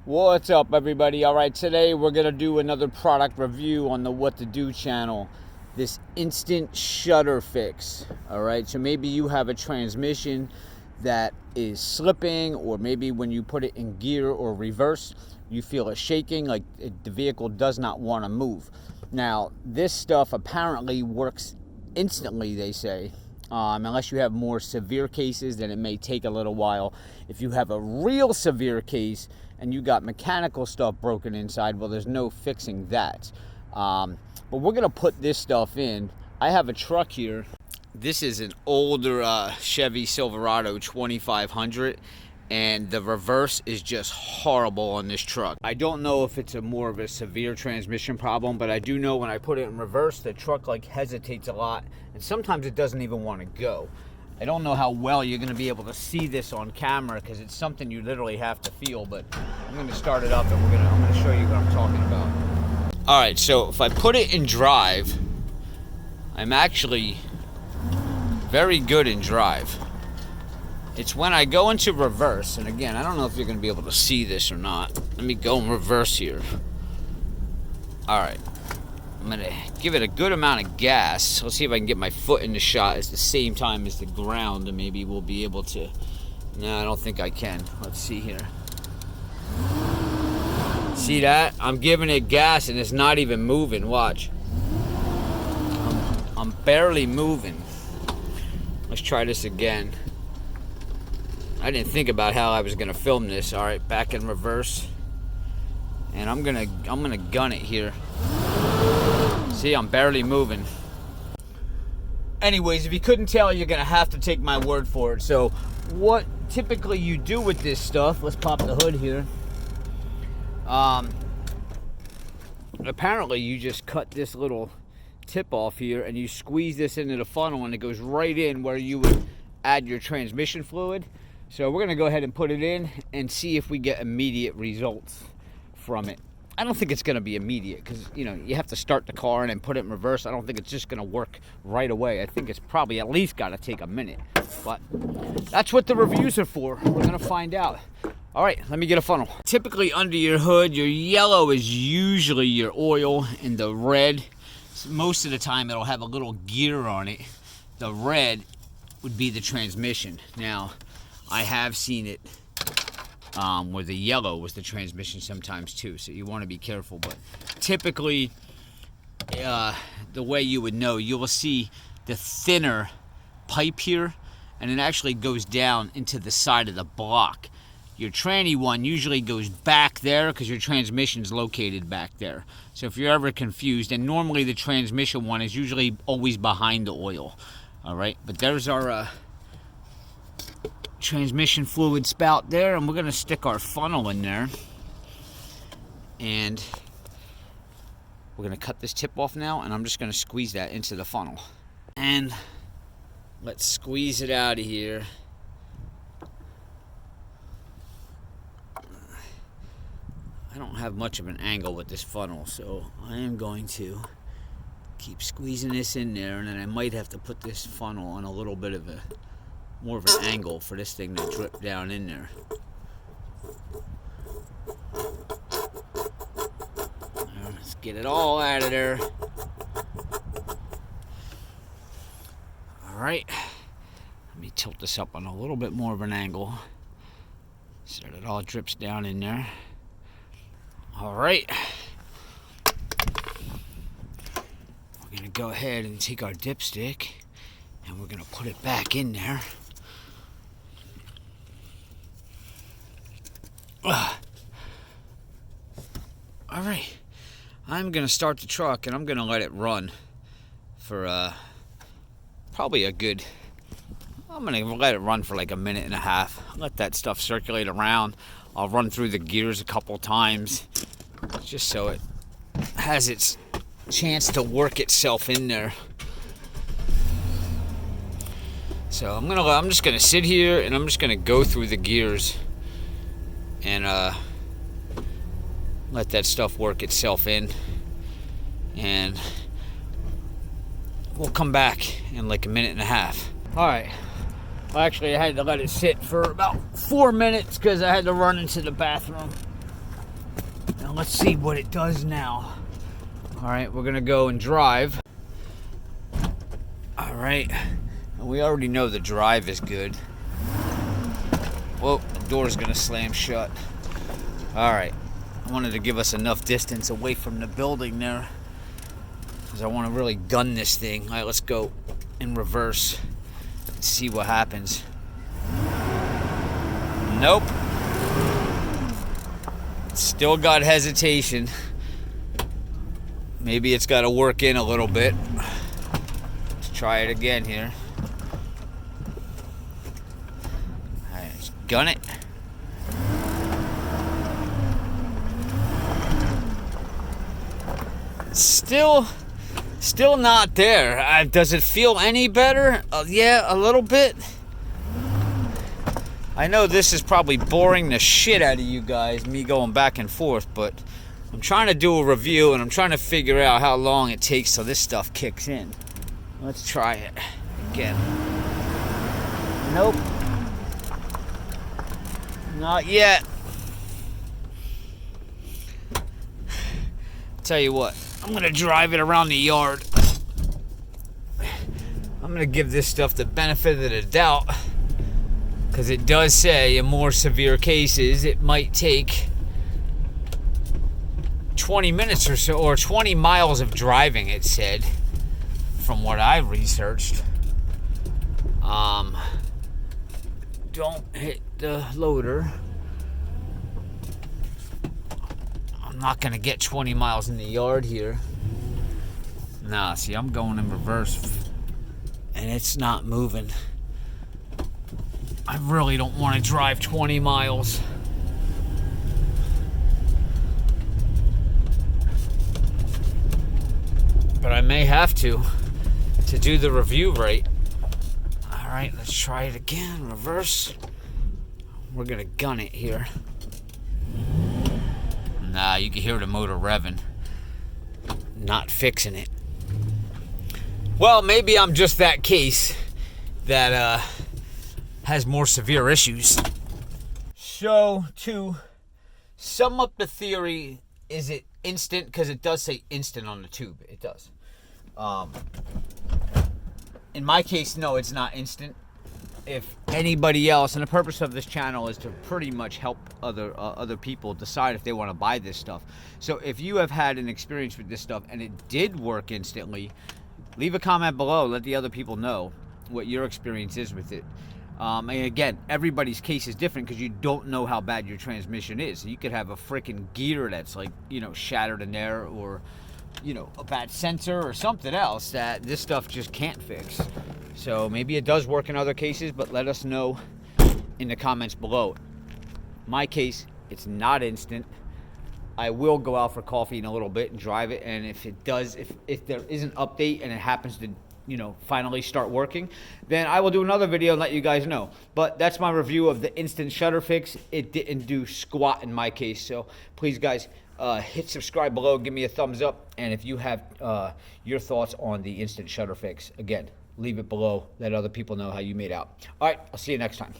What's up, everybody? All right, today we're gonna do another product review on the What to Do channel, this instant shudder fix. All right, so maybe you have a transmission that is slipping, or maybe when you put it in gear or reverse you feel it shaking, like the vehicle does not want to move. Now this stuff apparently works instantly, they say. Unless you have more severe cases, then it may take a little while. If you have a real severe case and you got mechanical stuff broken inside, well, there's no fixing that. But we're gonna put this stuff in. I have a truck here. This is an older Chevy Silverado 2500, and the reverse is just horrible on this truck. I don't know if it's more of a severe transmission problem, but I do know when I put it in reverse, the truck like hesitates a lot, and sometimes it doesn't even want to go. I don't know how well you're going to be able to see this on camera because it's something you literally have to feel, but I'm going to start it up and I'm going to show you what I'm talking about. All right, so if I put it in drive, I'm actually very good in drive. It's when I go into reverse, and again, I don't know if you're going to be able to see this or not. Let me go in reverse here. All right, I'm going to give it a good amount of gas. Let's see if I can get my foot in the shot at the same time as the ground, and maybe we'll be able to. No, I don't think I can. Let's see here. See that? I'm giving it gas and it's not even moving. Watch. I'm barely moving. Let's try this again. I didn't think about how I was gonna film this. All right, back in reverse, and I'm gonna gun it here. See, I'm barely moving. Anyways, if you couldn't tell, you're gonna have to take my word for it. So, what typically you do with this stuff? Let's pop the hood here. Apparently, you just cut this little tip off here, and you squeeze this into the funnel, and it goes right in where you would add your transmission fluid. So we're gonna go ahead and put it in and see if we get immediate results from it. I don't think it's gonna be immediate because, you know, you have to start the car and then put it in reverse. I don't think it's just gonna work right away. I think it's probably at least gotta take a minute. But that's what the reviews are for. We're gonna find out. All right, let me get a funnel. Typically under your hood, your yellow is usually your oil, and the red, most of the time it'll have a little gear on it. The red would be the transmission. Now, I have seen it where the yellow was the transmission sometimes too, so you want to be careful. But typically, the way you would know, you will see the thinner pipe here, and it actually goes down into the side of the block. Your tranny one usually goes back there because your transmission is located back there. So if you're ever confused, and normally the transmission one is usually always behind the oil. All right, but there's our transmission fluid spout there, and we're going to stick our funnel in there, and we're going to cut this tip off now, and I'm just going to squeeze that into the funnel, and let's squeeze it out of here. I don't have much of an angle with this funnel, so I am going to keep squeezing this in there, and then I might have to put this funnel on a little bit of more of an angle for this thing to drip down in there. Let's get it all out of there. All right, let me tilt this up on a little bit more of an angle so that it all drips down in there. All right, we're gonna go ahead and take our dipstick and we're gonna put it back in there. All right, I'm gonna start the truck and I'm gonna let it run for probably a good, I'm gonna let it run for like a minute and a half. Let that stuff circulate around. I'll run through the gears a couple times just so it has its chance to work itself in there. So I'm just gonna sit here and I'm just gonna go through the gears and let that stuff work itself in, and we'll come back in like a minute and a half. All right. Well, actually, I had to let it sit for about 4 minutes because I had to run into the bathroom. Now let's see what it does now. All right, we're gonna go and drive. All right, we already know the drive is good. Whoa, the door's gonna slam shut. All right, I wanted to give us enough distance away from the building there, because I want to really gun this thing. All right, let's go in reverse and see what happens. Nope. Still got hesitation. Maybe it's got to work in a little bit. Let's try it again here. All right, let's gun it. Still not there. Does it feel any better? Yeah, a little bit. I know this is probably boring the shit out of you guys, me going back and forth, but I'm trying to do a review and I'm trying to figure out how long it takes till this stuff kicks in. Let's try it again. Nope. Not yet. Tell you what, I'm gonna drive it around the yard. I'm gonna give this stuff the benefit of the doubt, because it does say in more severe cases it might take 20 minutes or so, or 20 miles of driving, it said, from what I researched. Don't hit the loader. I'm not gonna get 20 miles in the yard here. Nah, see, I'm going in reverse and it's not moving. I really don't want to drive 20 miles. But I may have to do the review right. All right, let's try it again. Reverse. We're gonna gun it here. Nah, you can hear the motor revving. Not fixing it. Well, maybe I'm just that case that has more severe issues. So, to sum up the theory, is it instant? Because it does say instant on the tube. It does. In my case, no, it's not instant. If anybody else, and the purpose of this channel is to pretty much help other people decide if they want to buy this stuff. So if you have had an experience with this stuff and it did work instantly, leave a comment below. Let the other people know what your experience is with it. And again, everybody's case is different because you don't know how bad your transmission is. So you could have a freaking gear that's like, shattered in there, or, a bad sensor or something else that this stuff just can't fix. So maybe it does work in other cases, but let us know in the comments below. My case, it's not instant. I will go out for coffee in a little bit and drive it, and if it does, if there is an update and it happens to finally start working, then I will do another video and let you guys know. But that's my review of the Instant Shudder Fix. It didn't do squat in my case, so please guys, hit subscribe below, give me a thumbs up, and if you have your thoughts on the Instant Shudder Fix, again, leave it below, let other people know how you made out. All right, I'll see you next time.